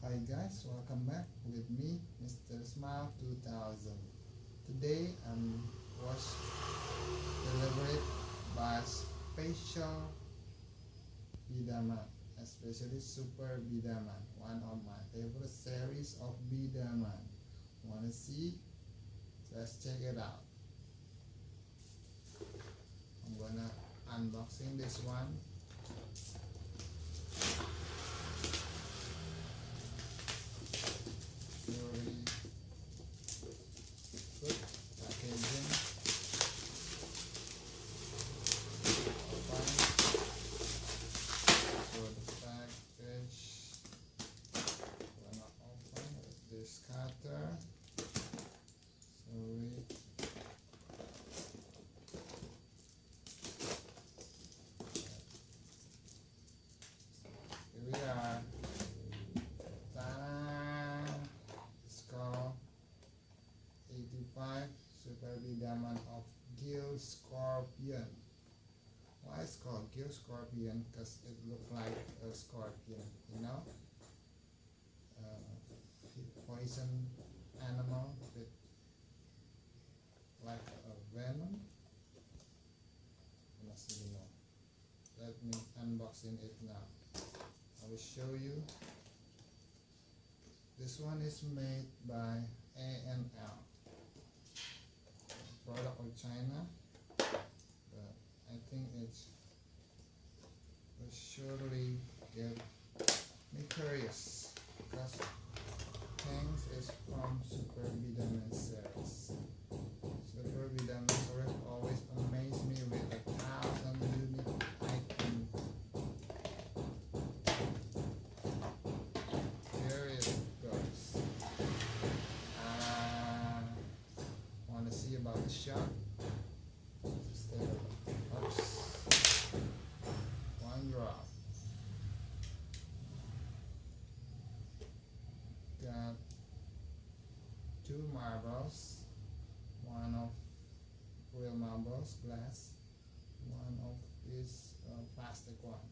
Hi guys, welcome back with me, Mr. Smile 2000. Today was delivered by Special Bidaman, especially Super Bidaman, one of my favorite series of Bidaman. Wanna see? Let's check it out. I'm gonna unboxing this one. Very good packaging. Open. So the package gonna open with this cutter. Sorry. Here we are. Ta-da! It's called 85 Super Bidaman of Gill Scorpion. Why it's called Gill Scorpion? Because it looks like a scorpion, you know? Poison animal with like a venom. You know. Let me unboxing it now. I will show you. This one is made by ANL, product of China, but I think it will surely get me curious because things is from Super Bidaman series. Super Bidaman series always amaze me with 1,000 unique items. Here it goes. Want to see about the shop? Oops. One drop. Got two marbles. One of real marbles, glass. One of this plastic one.